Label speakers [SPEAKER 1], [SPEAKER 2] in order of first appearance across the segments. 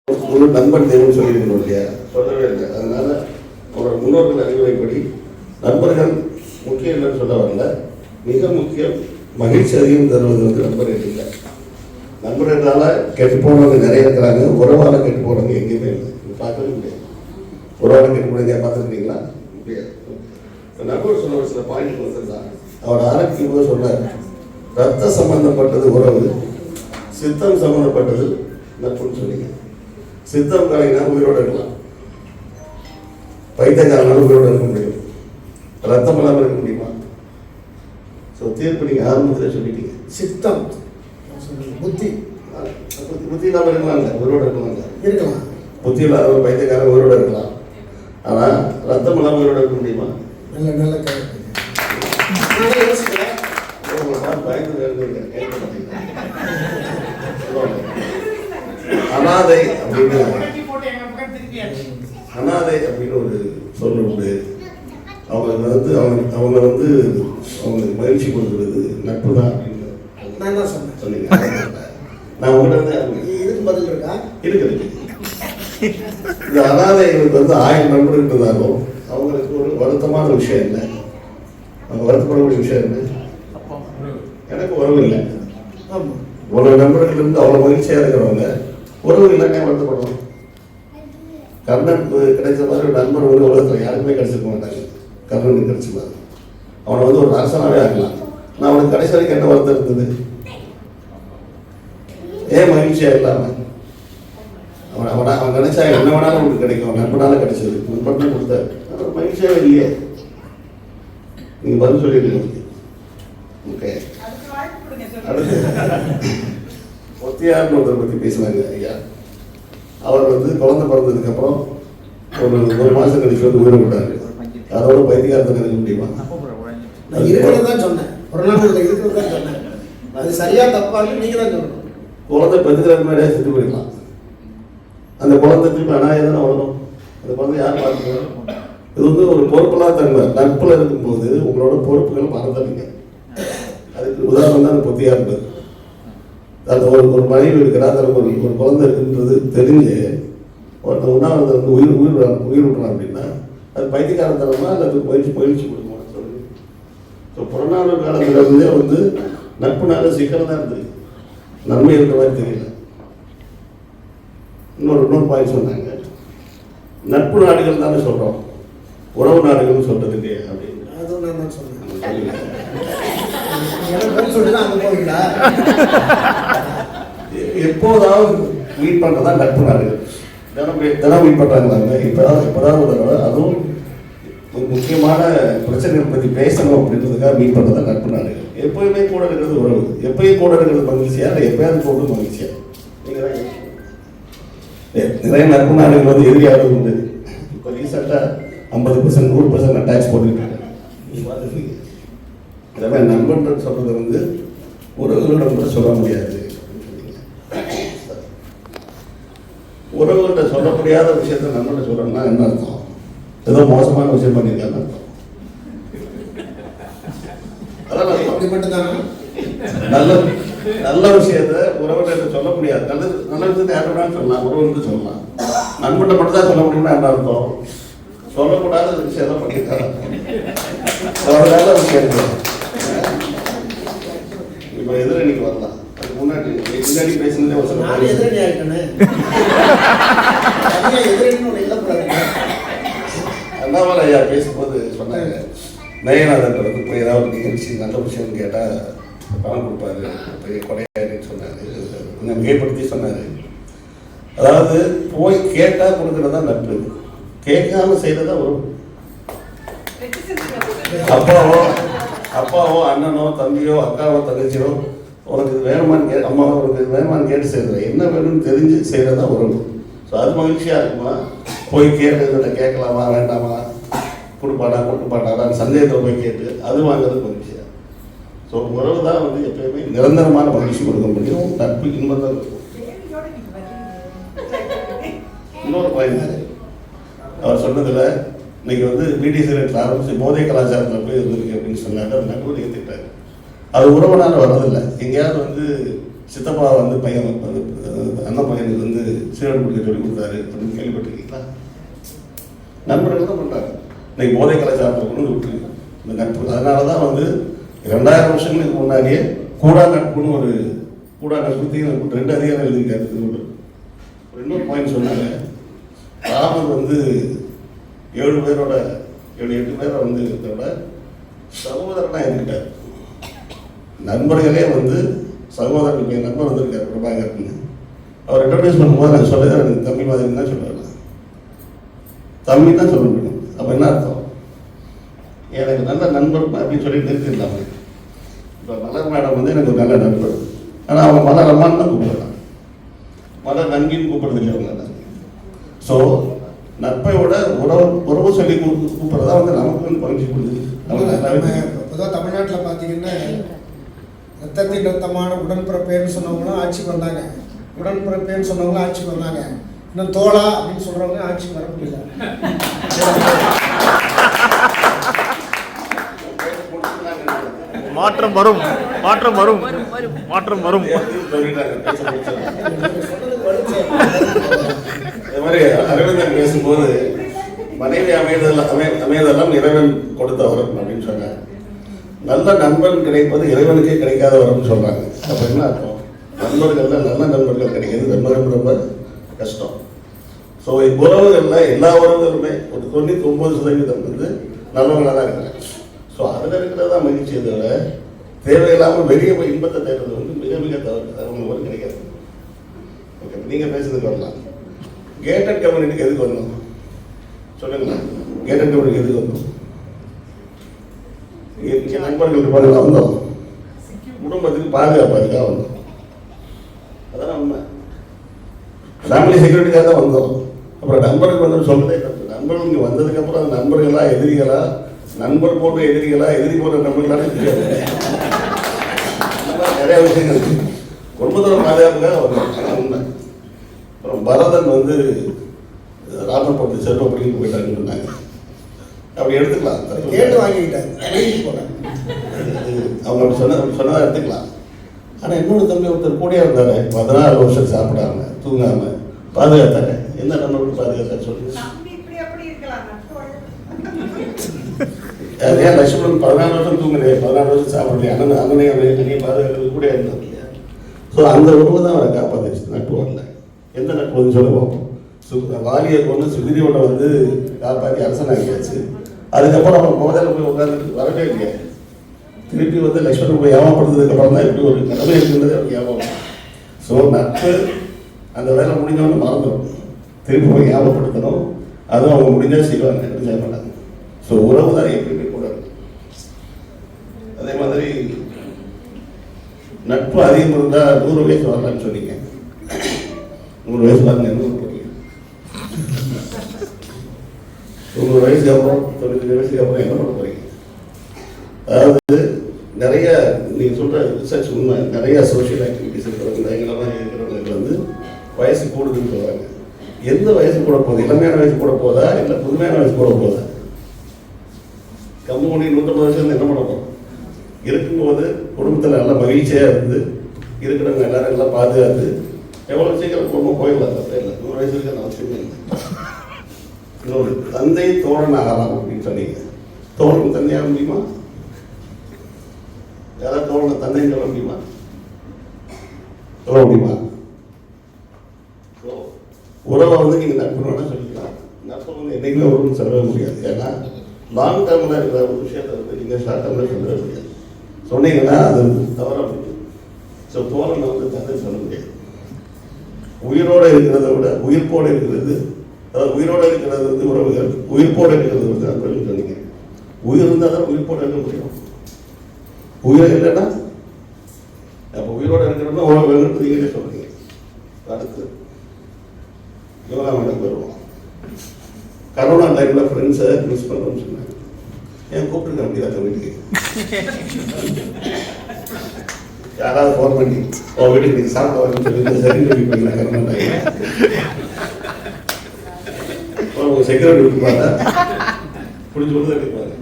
[SPEAKER 1] ஒரு நண்பன் தெய்வம் சொல்லியிருக்கணும் இல்லையா, சொல்லவே இல்லை. அதனால அவரோட முன்னோர்கள் அறிவுரைப்படி நண்பர்கள் முக்கியம் இல்லைன்னு சொல்ல வரல, மிக முக்கியம். மகிழ்ச்சி அதிகம் தருவது வந்து நண்பர்கள் இல்லை. நண்பர்களால் கெட்டு போனவங்க நிறைய இருக்கிறாங்க, உறவால் கெட்டு போனவங்க எங்கேயுமே இல்லை. பார்க்கவே முடியாது. உறவால் கெட்டு போனீங்க பார்த்துருக்கீங்களா? முடியாது. நண்பர் சொல்ல ஒரு சில பாயிண்ட் வந்துருந்தான். அவர் ஆரம்பிக்கும் போது சொன்னார், ரத்த சம்பந்தப்பட்டது உறவு, சித்தம் சம்பந்தப்பட்டது நட்புன்னு சொன்னீங்க. சித்தம் காலினா உயிரோடு இருக்கலாம், பைத்தியக்காரனாலும் உயிரோடு இருக்க முடியும், ரத்தம் இல்லாமல் இருக்க முடியுமா? ஸோ தீர்ப்பு நீங்கள் ஆரம்பத்தில் சொல்லிட்டீங்க. சித்தம் புத்தி புத்தி இல்லாமல் இருக்கலாம்ல, உயிரோடு இருக்கலாம். புத்தி இல்லாத ஒரு பைத்தியக்காரன் உயிரோடு இருக்கலாம், ஆனால் ரத்தம் இல்லாமல் உயிரோடு இருக்க முடியுமா? நல்ல அனாதை அப்படின்னு ஒரு சொல்ல உண்டு. அவங்களுக்கு மகிழ்ச்சி கொடுக்குறது நட்பு தான் அப்படின்னு சொன்னீங்க. நான் உங்கள்கிட்ட இதுக்கு பதில் இருக்கா இருக்குது. இந்த அனாதைகளுக்கு வந்து 1000 நண்பர்கள் இருந்ததாலும் அவங்களுக்கு ஒரு வருத்தமான விஷயம் இல்லை. அவங்க வருத்தப்படக்கூடிய விஷயம் என்ன? எனக்கு உறவு இல்லை. ஒரு நண்பர்கள் இருந்து அவ்வளோ மகிழ்ச்சியாக இருக்கிறவங்க உறவு இல்லைன்னே வருத்தப்படுவோம். கர்ணனுக்கு கிடைச்ச மாதிரி ஒரு நண்பர் ஒரு உலகத்தில் யாருக்குமே கிடைச்சிருக்க மாட்டாங்க. கர்ணனுக்கு கிடைச்சிருந்தாரு. அவனை வந்து ஒரு அரசனாகவே ஆகலாம். நான் அவனுக்கு கடைசி வரைக்கும் என்ன வருத்தம் இருந்தது? ஏன் மகிழ்ச்சியாக இல்லாமல்? அவன் நினைச்சா என்ன வேணாலும் அவனுக்கு கிடைக்கும். நண்பனால கிடைச்சது, நண்பன் கொடுத்தாரு. அவன் மகிழ்ச்சியாகவே இல்லையே. நீங்கள் பதில் சொல்லிடுங்க. ஓகே, அடுத்து ஒத்தியார்னு ஒருத்தரை பற்றி பேசினாங்க ஐயா. அவர் வந்து குழந்தை பிறந்ததுக்கப்புறம் ஒரு மாதம் கழிச்சு வந்து உயிரை விட்டாரு. அதோட பைத்தியகாரத்தை நினைக்க முடியுமா?
[SPEAKER 2] நான் இருக்கிறது தான் சொன்னேன், ஒரு நாள் இருக்கிறது தான் சொன்னேன். அது சரியா தப்பான்னு நீங்கள் தான் சொல்லணும்.
[SPEAKER 1] குழந்தை பெற்றுக்கிறதுக்கு முன்னாடியே செத்து போயிடலாம். அந்த குழந்தை திருப்பி அனாயதானே வளரும். அந்த குழந்தை யார் பார்த்துக்கணும்? இது வந்து ஒரு பொறுப்பெல்லாம் தன்மை. நட்பில் இருக்கும்போது உங்களோட பொறுப்புகள் மறந்துடுங்க. அதுக்கு உதாரணம் தான் பொத்தியாக இருந்தது. அந்த ஒரு மனைவி இருக்கிறா, அதில் ஒரு குழந்தை இருக்குன்றது தெரிஞ்சு ஒருத்தர் உண்ணாவிரதம் வந்து உயிர் விட்டுறான் அப்படின்னா அது பைத்தியக்காரத்தனமா அல்லது பயிற்சி கொடுக்கணும் சொல்லுங்க. ஸோ புறநானூறு காலத்தில் இருந்தே வந்து நட்புனால சிக்கல் தான் இருந்தது, நன்மை இருக்கிற மாதிரி தெரியல. இன்னொரு பாயிண்ட் சொன்னாங்க, நட்பு நாடுகள் தானே சொல்கிறோம், உறவு நாடுகள்னு சொல்கிறது இல்லையா அப்படின்னு.
[SPEAKER 2] அதுவும் நான் தான் சொன்னேன்.
[SPEAKER 1] எப்போதாவது மீட் பண்ணுறதா நட்பு நாடுகள். தினம் மீட் பண்ணுறாங்க. இப்போதான் ஒரு தடவை, அதுவும் முக்கியமான பிரச்சனைகளை பற்றி பேசணும் அப்படின்றதுக்காக மீட் பண்ணுறதா நட்பு நாடுகள். எப்போயுமே கூட இருக்கிறது உறவு. எப்பயும் கூட இருக்கிறது மகிழ்ச்சியா இல்லை எப்பயாவது போட்டு மகிழ்ச்சியா? நீங்கள் தான் நிறைய நட்பு நாடுகள் வந்து எதிரியாக உண்டு. இப்போ ரீசெண்டாக 50% 100% டேக்ஸ் போட்டுருக்காங்க. நீங்கள் பார்த்துருக்கீங்க. இதெல்லாம் நண்பன் சொல்றது வந்து உறவுகளிடம் கூட சொல்ல முடியாது. உறவுகிட்ட சொல்ல முடியாத விஷயத்த நண்பன் சொல்றோம்னா என்ன அர்த்தம்? ஏதோ மோசமான விஷயம் பண்ணியிருக்காங்க அர்த்தம். அதான் அப்படி மட்டும்தானே நல்ல விஷயத்த உறவுகிட்ட சொல்ல முடியாது. நல்ல விஷயத்தை யாருன்னு சொல்லலாம், உறவுன்னு சொல்லலாம். நண்பன் மட்டும் தான் சொல்ல முடியும்னா என்ன அர்த்தம்? சொல்லக்கூடாத விஷயம் பண்ணியிருக்காங்க. நல்ல விஷயம் இப்போ எதிரணிக்கு வரலாம். அதுக்கு முன்னாடி பேசுனதே ஒரு சொல்ல
[SPEAKER 2] எதிரணி ஆகிட்டேன்.
[SPEAKER 1] அண்ணாமலை ஐயா பேசும்போது சொன்னாங்க, நயனாதன் வந்து இப்போ ஏதாவது நிகழ்ச்சி நல்ல விஷயம்னு கேட்டால் பணம் கொடுப்பாரு, பெரிய கொடையாருன்னு சொன்னார். கொஞ்சம் மிகைப்படுத்தி சொன்னார். அதாவது போய் கேட்டால் கொடுக்குறதா நட்பு, கேட்காம செய்யறதா ஒரு அப்பாவோ அண்ணனோ தம்பியோ அக்காவோ தங்கச்சியோ உனக்கு இது வேணுமான்னு அம்மாவோ உனக்கு இது வேணுமான்னு கேட்டு செய்யறது, என்ன வேணும்னு தெரிஞ்சு செய்கிறதா உறவு. ஸோ அது மகிழ்ச்சியாக இருக்குமா? போய் கேட்டு கேட்கலாமா வேண்டாமா, கொடுப்பாடான்னு சந்தேகத்தில் போய் கேட்டு அது வாங்குறது மகிழ்ச்சியாக. ஸோ உறவு தான் வந்து எப்பயுமே நிரந்தரமான மகிழ்ச்சி கொடுக்க முடியும். நட்பு இன்பம் தான் இருக்கும். இன்னொரு பாயிண்ட் அவர் சொன்னதில், இன்னைக்கு வந்து பிடிசி ஆரம்பிச்சு போதை கலாச்சாரத்தில் போய் இருந்திருக்கு அப்படின்னு சொன்னாங்க. அது நட்பு ஏற்றுக்கிட்டாரு. அது உறவுனால வர்றதில்லை. எங்கேயாவது வந்து சித்தப்பா வந்து பையன் வந்து அண்ணன் பையனுக்கு வந்து சீரட் பிடிக்க சொல்லி கொடுத்தாரு அப்படின்னு கேள்விப்பட்டிருக்கீங்களா? நண்பர்கள் தான் பண்ணுறாங்க. இன்னைக்கு போதை கலாச்சாரத்தை கொண்டு விட்டுருக்கு இந்த நட்பு. அதனால தான் வந்து 2000 வருஷங்களுக்கு முன்னாடியே கூடா நட்புன்னு ஒரு கூடா நட்பு 2 அதிகாரம் எழுதியிருக்காரு திருவள்ளுவர். இன்னொரு பாயிண்ட் சொன்னாங்க, ராமர் வந்து 7 பேரோட 7-8 பேரை வந்து இதோட சகோதரனாக இருந்துட்டார். நண்பர்களே வந்து சகோதரனுக்கு என் நண்பர் வந்திருக்காரு பிரபாகரன். அவர் இன்ட்ரடியூஸ் பண்ணும்போது நான் சொல்லுறேன், எனக்கு தம்பி மாதிரி தான் சொல்லுவேன். தம்பி தான் சொல்ல முடியும். அப்போ என்ன அர்த்தம்? எனக்கு நல்ல நண்பர் அப்படின்னு சொல்லி நிறுத்திடலாம். இப்போ மலர் மேடம் வந்து எனக்கு ஒரு நல்ல நண்பர். ஆனால் அவங்க மலர் அம்மான்னு தான் கூப்பிடுறாங்க, மலர் நன்கின்னு கூப்பிடுறது இல்லை அவங்க. ஸோ நட்பையோட உறவு சொல்லி கூப்பிட்றதா வந்து நமக்கு வந்து பகிர்ச்சி கொடுக்குது.
[SPEAKER 2] பொதுவாக தமிழ்நாட்டில் பார்த்தீங்கன்னா ரத்தத்தின் ரத்தமான உடன்பிறப்பேன்னு சொன்னவங்களும் ஆட்சிக்கு வந்தாங்க, உடன்பிறப்பேன்னு சொன்னவங்களும் ஆட்சிக்கு வந்தாங்க. இன்னும் தோழா அப்படின்னு சொல்கிறவங்க ஆட்சிக்கு வர முடியல.
[SPEAKER 3] மாற்றம் வரும், மாற்றம் வரும், மாற்றம் வரும்.
[SPEAKER 1] இது மாதிரி அரவிந்தன் பேசும்போது மனைவி அமையதெல்லாம் இறைவன் கொடுத்த வரம் அப்படின்னு சொன்னாங்க. நல்ல நண்பன் கிடைப்பது இறைவனுக்கே கிடைக்காத வரம்னு சொல்றாங்க. அப்ப என்ன அர்த்தம்? நண்பர்கள்ல நல்ல நண்பர்கள் கிடைக்கிறது ரொம்ப ரொம்ப கஷ்டம். ஸோ உறவுகள்ல எல்லா உறவுகளுமே ஒரு 99% வந்து நல்லவங்களாக தான் இருக்கிறாங்க. ஸோ அதில் இருக்கிறதா மகிழ்ச்சி. தவிர தேவையில்லாமல் வெளியே போய் இன்பத்தை தேடுறது வந்து மிக மிக தவறு. அவங்களுக்கு ஒரு கிடைக்காது. ஓகே, நீங்கள் பேசுறதுக்கு வரலாம். கேட்டட் கம்யூனிட்டிக்கு எதுக்கு வரணும் சொல்லுங்களா? கேட்டட் கம்யூனிட்டிக்கு எதுக்கு வரணும்? இங்கே நண்பர்கள் இருப்பாங்க வந்தோம், குடும்பத்துக்கு பாதுகாப்பாதுக்காக வந்தோம். அதான் உண்மை. ஃபேமிலி செக்யூரிட்டிக்காக தான் வந்தோம். அப்புறம் நண்பர்கள் வந்து சொல்றதே தப்பு. நண்பர்கள் இங்கே வந்ததுக்கப்புறம் அந்த நண்பர்களா எதிரிகளா, நண்பர் போன்ற எதிரிகளா, எதிரி போன்ற நண்பர்களான தெரியாது. நிறைய விஷயங்கள் இருக்கு. குடும்பத்தோட பாதுகாப்புக்காக வரும். உண்மை. அப்புறம் பரதன் வந்து ராமப்பட்டு செல்வ படிக்க போயிட்டாங்கன்னு சொன்னாங்க. அப்படி எடுத்துக்கலாம்,
[SPEAKER 2] கேட்டு வாங்கிக்கிட்டாங்க.
[SPEAKER 1] அவங்க அப்படி சொன்னதாக எடுத்துக்கலாம். ஆனால் இன்னொரு தம்பி ஒருத்தர் கூடயே இருந்தாரு, 14 வருஷம் சாப்பிடாம தூங்காம பாதுகாத்தாரு. என்ன நண்பர்கள் பாதுகாத்தாரு சொல்லுங்க? ஏன் லட்சுமணன் 14 வருஷம் தூங்குறேன், 14 வருஷம் சாப்பிட்றேன், அண்ணனை பாதுகாக்கிறது கூட இருந்தாங்க இல்லையா? ஸோ அந்த உறவு தான் அவரை காப்பாற்றுச்சு. நட்பு வரல. எந்த நட்பு வந்து சொல்ல பார்ப்போம். வாலியை கொண்டு சுகிரியோட வந்து காப்பாற்றி அரசனாகியாச்சு. அதுக்கப்புறம் அவன் முதல்ல போய் உட்காந்து வரவே இல்லையா? திருப்பி வந்து லட்சுமணன் போய் ஏமாப்படுறதுக்கு அப்புறம் தான் இப்படி ஒரு கடமை இருக்குன்றது அவருக்கு ஏமாவும். ஸோ நட்பு அந்த வேலை முடிஞ்சவொன்னு மறந்துடும். திருப்பி போய் ஏமாப்படுத்தணும். அதுவும் அவங்க முடிஞ்சால் செய்வாங்க, எப்படி செய்ய மாட்டாங்க. ஸோ உறவு தான் எப்பயுமே கூடாது. அதே மாதிரி நட்பு அதிகம் இருந்தால் 100 வயசு வரலான்னு சொன்னீங்க. 100 வயசு வரல என்ன போறீங்க? 100 வயசுக்கு அப்புறம் 95 வயசுக்கு அப்புறம் என்ன பண்ண போறீங்க? அதாவது நிறைய நீங்கள் சொல்கிற ரிசர்ச் உண்மை. நிறைய சோஷியல் ஆக்டிவிட்டிஸ் இருக்கிறவங்க எங்களெல்லாம் இருக்கிறவங்களுக்கு வந்து வயசு கூடுதுன்னு சொல்கிறாங்க. எந்த வயசு கூட போகுது? இளமையான வயசு கூட போதா இல்லை புதுமையான வயசு கூட போதா? கம்மு பண்ணி 150 வருஷம் என்ன பண்ண போகிறோம்? இருக்கும்போது குடும்பத்தில் நல்லா மகிழ்ச்சியாக இருந்து இருக்கிறவங்க எல்லாரும் எல்லாம் பாதுகாத்து எவ்வளோ சீக்கிரம் குடும்பம் போயிடலாம். தப்பே இல்லை. 100 வயசு இருக்க அவசியமே இல்லை. இன்னொரு தந்தை தோழன் ஆகலாம் அப்படின்னு சொன்னீங்க. தோழன் தந்தையாக முடியுமா? யாராவது தோழனை தந்தைன்னு சொல்ல முடியுமா? சொல்ல முடியுமா? உறவை வந்து நீங்கள் நட்பு வேணா சொல்லிக்கலாம். நட்பு வந்து என்றைக்குமே உறவுன்னு சொல்லவே முடியாது. ஏன்னா லாங் டேர்மில் இருக்கிற ஒரு விஷயத்தை வந்து நீங்கள் ஷார்ட் டேர்மில் சொல்லவே முடியாது. சொன்னீங்கன்னா அது தவறாக முடியும். ஸோ தோழனை வந்து தந்தை சொல்ல முடியாது. உயிரோடு இருக்கிறத விட உயிர்ப்போடு இருக்கிறது, அதாவது உயிரோடு இருக்கிறது வந்து உறவுகள், உயிர்ப்போடு இருக்கிறது வந்து நண்பர்கள் சொன்னீங்க. உயிர் இருந்தால் தான் உயிர்ப்போடு இருக்க முடியும். உயிர் இல்லைன்னா அப்போ உயிரோடு இருக்கிறோம்னா உறவுகள் நீங்களே சொல்றீங்க. அடுத்து யோகா மேடம் வருவோம். கரோனா டைமில் ஃப்ரெண்ட்ஸை மிஸ் பண்ணுறோம்னு சொன்னாங்க. ஏன் கூப்பிட்டுருக்க முடியாது வீட்டுக்கு? யாராவது ஃபோன் பண்ணி உன் வீட்டுக்கு நீங்கள் சாப்பிட வரணும்னு சொல்லி சரி பண்ணிக்கலாம். கரோனா டைம் உங்கள் செக்யூரிட்டி விட்டு பார்த்தா பிடிச்சி கொடுத்து எடுப்பாங்க.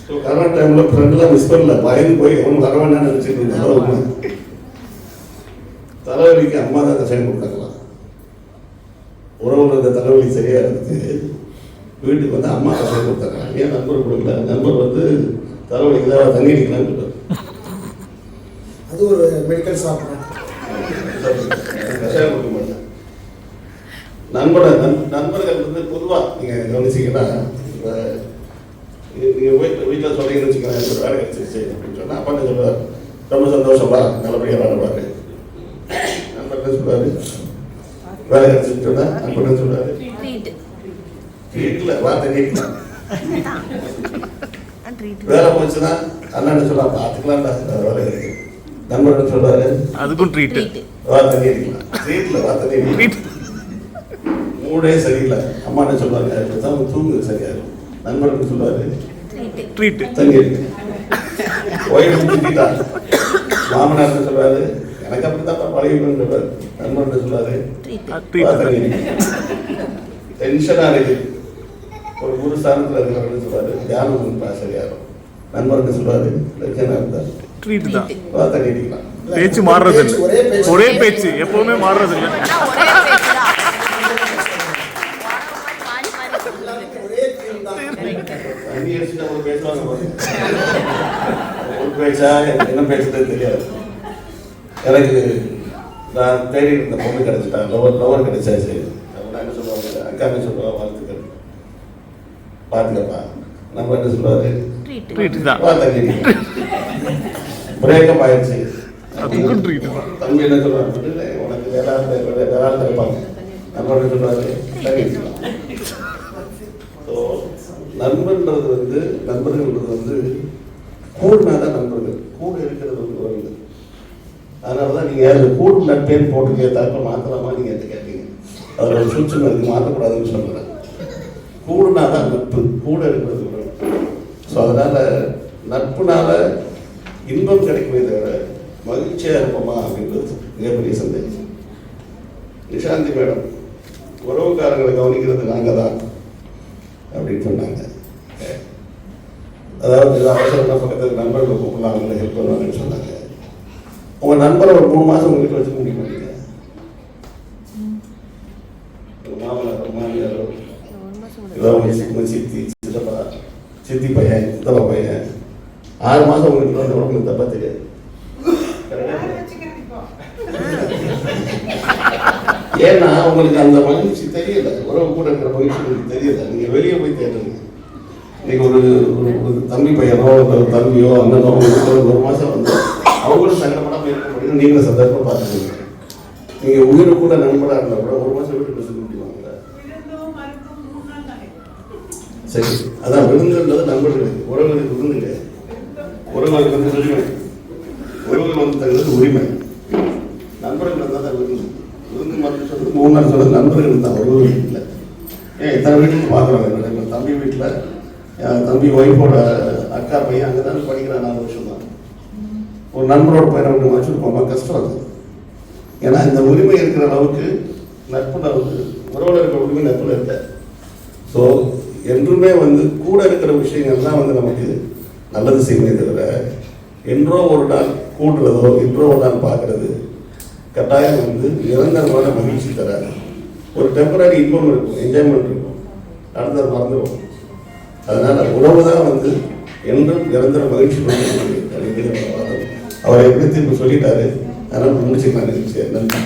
[SPEAKER 1] ஸோ கரோனா டைமில் ஃப்ரெண்டெல்லாம் மிஸ் பண்ணல. பயந்து போய் அவனுக்கு வர வேண்டாம்னு நினச்சிட்டு இருந்தாலும் தலைவலிக்கு அம்மா தான் கஷாயம் கொடுத்தாங்களா? உறவுல இருந்த தலைவலி சரியாக இருந்துச்சு. வீட்டுக்கு வந்து அம்மா கஷ்டம் கொடுத்தாங்க. ஏன் நண்பர் கொடுக்கல? நண்பர் வந்து தலைவலிக்கு தான் தண்ணி அடிக்கலாம்னு சொல்லுவார்.
[SPEAKER 2] அது ஒரு மெடிக்கல் ஷாப் தான்.
[SPEAKER 1] கஷாயம் கொடுக்க மாட்டேன். நண்பர்கள் வந்து பொதுவாக நீங்கள் கவனிச்சிங்கன்னா, இப்போ நீங்கள் வீட்டில் சொல்லிங்கன்னு வச்சுக்கோங்க, ஒரு வேலை கிடைச்சிருச்சு அப்படின்னு சொன்னால் அப்பா என்ன சொல்லுவார்? ரொம்ப சந்தோஷமா, நல்லபடியாக வேலை பாரு. நண்பர் என்ன சொல்லுவார்? வேலை கிடைச்சிட்டு சொன்னா நண்பர் என்ன சொல்லுவார்? வீட்டில் வார்த்தை நீட்டலாம். வேலை போச்சுன்னா அண்ணா என்ன சொல்லுவா? பார்த்துக்கலாம்டா, வேலை இருக்கு. நண்பர் என்ன சொல்லுவாரு?
[SPEAKER 3] அதுக்கும் ட்ரீட்.
[SPEAKER 1] வார்த்தை நீட்டிக்கலாம். வீட்டில் வார்த்தை நீட்டிக்கலாம். மூடே சரியில்லை. அம்மா என்ன சொல்லுவாங்க? தூங்கு சரியாயிரும். நண்பருக்கு சொல்லுவாரு
[SPEAKER 3] ட்ரீட்.
[SPEAKER 1] தண்ணி இருக்கு. ஒய்ஃப் திட்டா. மாமனார் என்ன சொல்லுவாரு? எனக்கு அப்படித்தான் பழகிக்கணும்னு சொல்லுவாரு. நண்பர் என்ன சொல்லுவாரு? தண்ணி இருக்கு. டென்ஷனா இருக்கு. ஒரு குரு ஸ்தானத்தில் இருக்கிறவங்க சொல்லுவாரு தியானம் பண்ணா சரியாயிரும். நண்பர் என்ன சொல்லுவாரு? டென்ஷனா இருந்தா
[SPEAKER 3] ட்ரீட் தான்.
[SPEAKER 1] தண்ணி அடிக்கலாம்.
[SPEAKER 3] பேச்சு மாறுறது இல்லை. ஒரே பேச்சு எப்பவுமே மாறுறது இல்லை.
[SPEAKER 1] தண்ணி அடிச்சுட்டு அவங்க பேசுவாங்க பாருங்க. ஒரு பேச்சா என்ன பேசுறது தெரியாது. எனக்கு நான் தேடி இருந்த பொண்ணு கிடைச்சிட்டா, லவர் கிடைச்சாச்சு அப்படின்னா என்ன சொல்லுவாங்க? அக்கா என்ன சொல்லுவா? வாழ்த்துக்கள், பார்த்துக்கப்பா. நம்ம என்ன சொல்லுவாரு?
[SPEAKER 3] ட்ரீட் தான்.
[SPEAKER 1] பிரேக்கப் ஆயிடுச்சு.
[SPEAKER 3] அதுக்கும் ட்ரீட் தான்.
[SPEAKER 1] தம்பி என்ன சொல்லுவாங்க? உனக்கு வேளாண் இருப்பாங்க. நம்ம என்ன சொல்லுவாரு? தண்ணி அடிக்கலாம். ஸோ நண்பன்றது வந்து நண்பர்கள்ன்றது வந்து கூடுனாதான் நண்பர்கள். கூட இருக்கிறது வந்து உறவுகள். அதனால தான் நீங்கள் யாரும் கூடு நட்பேன்னு போட்டு கேட்டாக்க மாற்றலாமா நீங்கள் எது கேட்டீங்க? அதில் ஒரு சூழ்ச்சி அதுக்கு மாற்றக்கூடாதுன்னு சொல்கிறேன். கூடுனாதான் நட்பு, கூட இருக்கிறது உறவு. ஸோ அதனால் நட்புனால இன்பம் கிடைக்குமே தவிர மகிழ்ச்சியாக இருப்போமா அப்படின்றது மிகப்பெரிய சந்தேகம். நிஷாந்தி மேடம் உறவுக்காரங்களை கவனிக்கிறது நாங்கள் தான் அப்படின்னு சொன்னாங்க. அதாவது அவசரம்னா பக்கத்தில் நண்பர்களை கூப்பிடலாம், அவங்களை ஹெல்ப் பண்ணுவாங்கன்னு சொன்னாங்க. உங்கள் நண்பரை ஒரு 3 மாதம் உங்கள் வீட்டில் வச்சு முடிக்க மாட்டீங்க. மாமனார் மாமியாரோ ஏதோ உங்கள் சித்தி சித்தப்பா, சித்தி பையன் சித்தப்பா பையன் 6 மாதம் உங்கள் வீட்டில் வந்து உடம்புக்கு தப்பா தெரியாது. ஏன்னா உங்களுக்கு அந்த மகிழ்ச்சி தெரியல, உறவு கூட இருக்கிற மகிழ்ச்சி உங்களுக்கு தெரியல. நீங்கள் வெளியே போய் தேடுறீங்க. இன்னைக்கு ஒரு தம்பி பையனோ ஒரு தம்பியோ அண்ணனோ ஒரு மாதம் வந்து அவங்களும் சங்கடப்படாமல் இருக்க முடியும். நீங்களும் சந்தர்ப்பம் பார்த்துக்கீங்க. நீங்கள் உயிரை கூட நண்பராக இருந்தால் கூட 1 மாதம் வீட்டுக்கு சொல்ல முடியுவாங்க. சரி, அதான் விருந்துன்றது நண்பர்களுக்கு, உறவுகளுக்கு விருந்துங்க. உறவுகளுக்கு வந்து உரிமை, உறவுகள் வந்து தங்களுக்கு உரிமை. நண்பர்கள் தான் விருந்து. விருந்து மாதிரி சொல்றது 3 நாள் சொல்றது நண்பர்கள் தான், உறவுகள் இல்லை. இத்தனை வீட்டுக்கு பார்க்குறாங்க. எங்கள் தம்பி வீட்டில் என் தம்பி ஒய்ஃபோட அக்கா பையன் அங்கே தான் படிக்கிறான். 4 வருஷம் தான். ஒரு நண்பரோட பையனை ஒன்று வச்சுருப்போம். கஷ்டம் அது. ஏன்னா இந்த உரிமை இருக்கிற அளவுக்கு நட்புல வந்து உறவுல இருக்கிற உரிமை நட்புல இருக்க. ஸோ என்றுமே வந்து கூட இருக்கிற விஷயங்கள்லாம் வந்து நமக்கு நல்லது செய்யவே தவிர என்றோ ஒரு நாள் கூடுறதோ என்றோ ஒரு நாள் பார்க்கறது கட்டாயம் வந்து நிரந்தரமான மகிழ்ச்சி தராது. ஒரு டெம்பரரி இன்பம் இருக்கும், என்ஜாய்மெண்ட் இருக்கும், நடந்தது மறந்துடும். அதனால உறவு தான் வந்து என்றும் நிரந்தர மகிழ்ச்சி பண்ணுறது. அவர் எப்படி திரும்ப சொல்லிட்டாரு. அதனால் முடிச்சுக்கலாம். நன்றி.